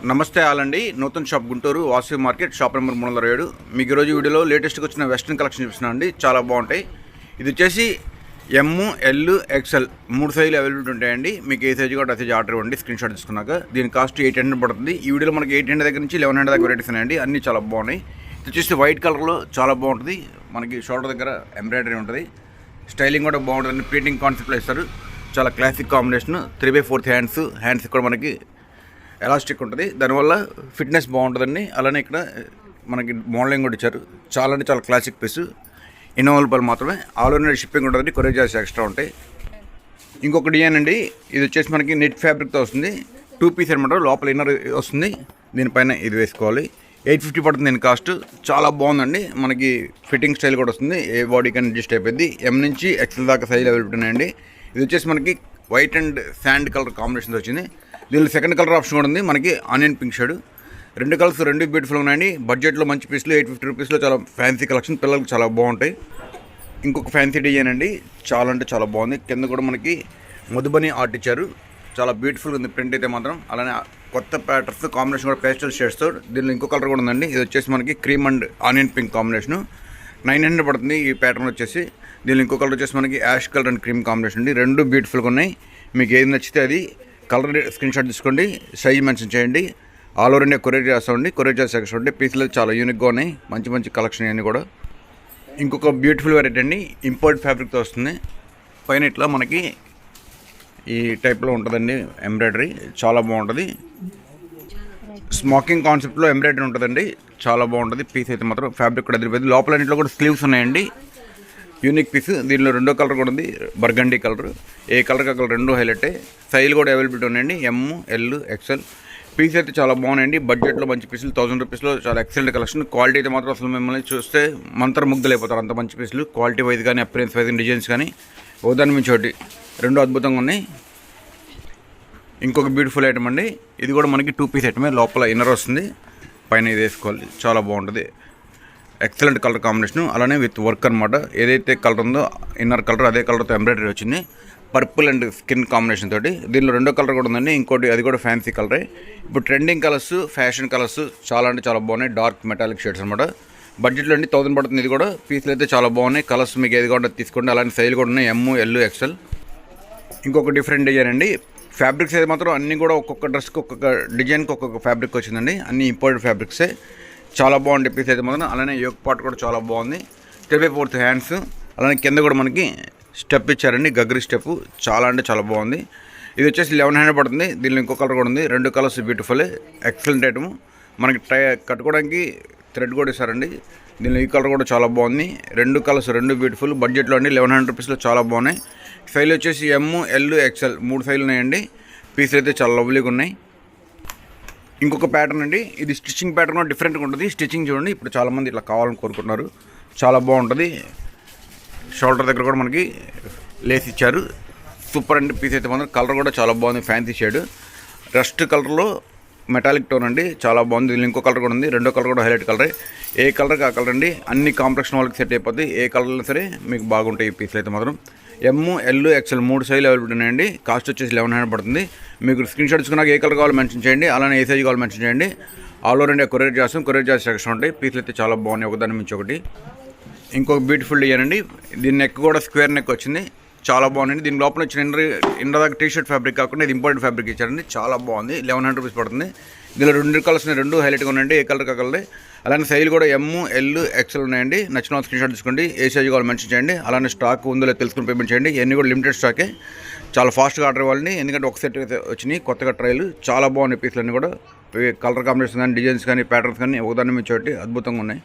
నమస్తే ఆలండి. Nutan shop Guntur Vasavi market shop number 327. మీకు ఈరోజు వీడియోలో లేటెస్ట్గా వచ్చిన వెస్ట్రన్ కలెక్షన్ చూపిస్తున్నాను అండి. చాలా బాగుంటాయి. ఇది వచ్చేసి ఎమ్, ఎల్, ఎక్స్ఎల్ 3 సైజులు అవైలబిలిటీ ఉంటాయండి. మీకు ఏ సైజు కూడా ఆ సైజు ఆర్డర్ ఇవ్వండి స్క్రీన్ షాట్ తీసుకున్నాక. దీని కాస్ట్ 800 పడుతుంది. ఈ వీడియోలో మనకి 800 దగ్గర నుంచి 1100 దాకా వెరైటీస్ ఉన్నాయండి. అన్నీ చాలా బాగున్నాయి. ఇది వచ్చేసి వైట్ కలర్లో చాలా బాగుంటుంది. మనకి షోల్డర్ దగ్గర ఎంబ్రాయిడరీ ఉంటుంది. స్టైలింగ్ కూడా బాగుంటుంది. ప్రింటింగ్ కాన్సెప్ట్లో ఇస్తారు. చాలా క్లాసిక్ కాంబినేషన్. 3/4 హ్యాండ్స్ కూడా మనకి ఎలాస్టిక్ ఉంటుంది. దానివల్ల ఫిట్నెస్ బాగుంటుందండి. అలానే ఇక్కడ మనకి మోడలింగ్ కూడా ఇచ్చారు. చాలా అంటే చాలా క్లాసిక్ పీస్. 800 రూపాయలు మాత్రమే. ఆల్ ఓవర్ ఇండియా షిప్పింగ్ ఉంటుందండి. కొరియర్ చార్జెస్ ఎక్స్ట్రా ఉంటాయి. ఇంకొక డిజైన్ అండి. ఇది వచ్చేసి మనకి నెట్ ఫ్యాబ్రిక్తో వస్తుంది. 2 పీస్ అనమాట. లోపల ఇన్నర్ వస్తుంది. దీనిపైన ఇది వేసుకోవాలి. 850 పడుతుంది దీని కాస్ట్. చాలా బాగుందండి. మనకి ఫిట్టింగ్ స్టైల్ కూడా వస్తుంది. ఏ బాడీకి అడ్జస్ట్ అయిపోయింది. ఎం నుంచి ఎక్స్ఎల్ దాకా సైజ్ అవైలబిలిటీ ఉన్నాయండి. ఇది వచ్చేసి మనకి వైట్ అండ్ శాండ్ కలర్ కాంబినేషన్తో వచ్చింది. దీనిలో సెకండ్ కలర్ ఆప్షన్ కూడా ఉంది. మనకి onion pink shade. 2 colours 2 beautiful ఉన్నాయండి. బడ్జెట్లో మంచి పీస్లు 850 రూపీస్లో చాలా ఫ్యాన్సీ కలెక్షన్. పిల్లలకు చాలా బాగుంటాయి. ఇంకొక ఫ్యాన్సీ డిజైన్ అండి. చాలా అంటే చాలా బాగుంది. కింద కూడా మనకి మధుబని ఆర్ట్ ఇచ్చారు. చాలా బ్యూటిఫుల్గా ఉంది ప్రింట్ అయితే మాత్రం. అలానే కొత్త ప్యాటర్న్స్ కాంబినేషన్ కూడా పేస్టల్ షేడ్స్తో. దీనిలో ఇంకో కలర్ కూడా ఉందండి. ఇది వచ్చేసి మనకి cream and onion pink combination. 900 పడుతుంది ఈ ప్యాటర్న్ వచ్చేసి. దీనిలో ఇంకో కలర్ వచ్చేసి మనకి ash colour and cream combination అండి. 2 బ్యూటిఫుల్గా ఉన్నాయి. మీకు ఏది నచ్చితే అది కలర్ స్క్రీన్ షాట్ తీసుకోండి. సైజ్ మెన్షన్ చేయండి. ఆల్ ఓవర్ ఇండియా కొరియర్ చేస్తామండి. కొరియర్ చేసి ఎక్స్ట్రా ఉంటే పీసులు చాలా యూనిక్గా ఉన్నాయి. మంచి మంచి కలెక్షన్ అన్నీ కూడా. ఇంకొక బ్యూటిఫుల్ వెరైటీ అండి. ఇంపోర్ట్ ఫ్యాబ్రిక్తో వస్తుంది. పైన ఇట్లా మనకి ఈ టైప్లో ఉంటుందండి ఎంబ్రాయిడరీ. చాలా బాగుంటుంది. స్మోకింగ్ కాన్సెప్ట్లో ఎంబ్రాయిడరీ ఉంటుందండి. చాలా బాగుంటుంది. పీస్ అయితే మాత్రం ఫ్యాబ్రిక్ కూడా ఎదిరిపోయింది. లోపల అన్నింటిలో కూడా స్లీవ్స్ ఉన్నాయండి. Unique piece. దీనిలో 2వ కలర్ కూడా ఉంది. Burgundy colour. ఏ కలర్ కలర్ 2 హైలైట్. సైజ్ కూడా అవైలబిలిటీ ఉన్నాయండి. M, L, XL. పీస్ అయితే చాలా బాగున్నాయండి. బడ్జెట్లో మంచి పీసులు 1000 రూపీస్లో చాలా ఎక్సలెంట్ కలెక్షన్. క్వాలిటీ అయితే మాత్రం అసలు మిమ్మల్ని చూస్తే మంత్రముగ్ధులైపోతారు. అంత మంచి పీసులు. క్వాలిటీ వైజ్ కానీ అపిరెన్స్ వైజ్ డిజైన్స్ కానీ ఒకదాని మించి ఒకటి 2 అద్భుతంగా ఉన్నాయి. ఇంకొక బ్యూటిఫుల్ ఐటమ్ అండి. ఇది కూడా మనకి 2 పీస్ ఐటమే. లోపల ఇన్నర్ వస్తుంది. పైన ఇది వేసుకోవాలి. చాలా బాగుంటుంది. Excellent colour combination. అలానే విత్ వర్క్ అనమాట. ఏదైతే కలర్ ఉందో ఇన్నర్ కలర్ అదే కలర్తో ఎంబ్రాయిడరీ వచ్చింది. పర్పుల్ అండ్ స్కిన్ కాంబినేషన్ తోటి. దీనిలో 2వ కలర్ కూడా ఉందండి. ఇంకోటి అది కూడా ఫ్యాన్సీ కలరే. ఇప్పుడు ట్రెండింగ్ కలర్స్, ఫ్యాషన్ కలర్స్ చాలా అంటే చాలా బాగున్నాయి. డార్క్ మెటాలిక్ షేడ్స్ అనమాట. బడ్జెట్లో అండి 1000 పడుతుంది. ఇది కూడా పీసులు అయితే చాలా బాగున్నాయి. కలర్స్ మీకు ఏది కూడా తీసుకోండి. అలానే సైజులు కూడా ఉన్నాయి. ఎమ్, ఎల్, ఎక్స్ఎల్. ఇంకొక డిఫరెంట్ డిజైన్ అండి. ఫ్యాబ్రిక్స్ అయితే మాత్రం అన్నీ కూడా ఒక్కొక్క డ్రెస్కి ఒక్కొక్క డిజైన్కి ఒక్కొక్క ఫ్యాబ్రిక్ వచ్చిందండి. అన్ని ఇంపోర్టెడ్ ఫ్యాబ్రిక్సే. చాలా బాగుంది పీస్ అయితే మాత్రం. అలానే యోక్ పార్ట్ కూడా చాలా బాగుంది. 3/4 హ్యాండ్స్. అలానే కింద కూడా మనకి స్టెప్ ఇచ్చారండి. గగ్రి స్టెప్. చాలా అంటే చాలా బాగుంది. ఇది వచ్చేసి 1100 పడుతుంది. దీనిలో ఇంకో కలర్ కూడా ఉంది. 2 కలర్స్ బ్యూటిఫుల్. Excellent item. మనకి కట్టుకోవడానికి థ్రెడ్ కూడా ఇస్తారండి. దీనిలో ఈ కలర్ కూడా చాలా బాగుంది. 2 కలర్స్ 2 బ్యూటిఫుల్. బడ్జెట్లో అండి 1100 రూపీస్లో చాలా బాగున్నాయి. సైజ్ వచ్చేసి ఎమ్, ఎల్, ఎక్స్ఎల్ 3 సైజులు ఉన్నాయండి. పీసులు అయితే చాలా లవ్లీగా ఉన్నాయి. ఇంకొక ప్యాటర్న్ అండి. ఇది స్టిచ్చింగ్ ప్యాటర్న్ కూడా డిఫరెంట్గా ఉంటుంది. స్టిచ్చింగ్ చూడండి. ఇప్పుడు చాలామంది ఇట్లా కావాలని కోరుకుంటున్నారు. చాలా బాగుంటుంది. షోల్డర్ దగ్గర కూడా మనకి లేస్ ఇచ్చారు. సూపర్ అండి. పీస్ అయితే మాత్రం కలర్ కూడా చాలా బాగుంది. Fancy shade. రస్ట్ కలర్లో మెటాలిక్ టోన్ అండి. చాలా బాగుంది. దీనిలో ఇంకో కలర్ కూడా ఉంది. 2వ కలర్ కూడా హైలైట్ కలరే. ఏ కలర్కి ఆ కలర్ అండి. అన్ని కాంప్లెక్షన్ వాళ్ళకి సెట్ అయిపోద్ది. ఏ కలర్ అయినా సరే మీకు బాగుంటాయి ఈ పీస్లు అయితే మాత్రం. ఎమ్, ఎల్, ఎక్స్ఎల్ 3 సైజులు అవైలబిలిటీ ఉన్నాయండి. కాస్ట్ వచ్చేసి 1100 పడుతుంది. మీకు స్క్రీన్ షాట్ తీసుకున్నాక ఏ కలర్ కావాలో మెన్షన్ చేయండి. అలానే ఏ సైజ్ కావాలో మెన్షన్ చేయండి. ఆల్ ఓవర్ ఇండియా కొరియర్ చేస్తాం. కొరియర్ చార్జెస్ ఎక్స్ట్రా ఉంటాయి. పీసులు అయితే చాలా బాగున్నాయి. ఒకదాని మించి ఒకటి. ఇంకొక బ్యూటిఫుల్ డిజైన్ అండి. దీని నెక్ కూడా స్క్వేర్ నెక్ వచ్చింది. చాలా బాగుందండి. దీని లోపల వచ్చిన ఇండర్ దాకా టీషర్ట్ ఫ్యాబ్రిక్ కాకుండా ఇది ఇంపార్టెంట్ ఫ్యాబ్రిక్ ఇచ్చారండి. చాలా బాగుంది. 1100 రూపీస్ పడుతుంది. దీనిలో 2 కలర్స్ 2 హైలైట్గా ఉన్నాయండి. ఏ కలర్ కాగలే. అలానే సైజులు కూడా ఎమ్, ఎల్, ఎక్స్ఎల్ ఉన్నాయండి. నచ్చిన స్క్రీన్ షాట్ తీసుకోండి. ఏ సైజు కావాలో మెన్షన్ చేయండి. అలానే స్టాక్ ఉందో లేదో తెలుసుకుని పేమెంట్ చేయండి. ఇవన్నీ కూడా లిమిటెడ్ స్టాకే. చాలా ఫాస్ట్గా ఆర్డర్ ఇవ్వాలండి. ఎందుకంటే ఒక సెట్ అయితే వచ్చినాయి కొత్తగా ట్రైలు. చాలా బాగున్నాయి పీసులు అన్నీ కూడా. కలర్ కాంబినేషన్ కానీ డిజైన్స్ కానీ ప్యాటర్న్స్ కానీ ఒకదాని మించి ఒకటి అద్భుతంగా ఉన్నాయి.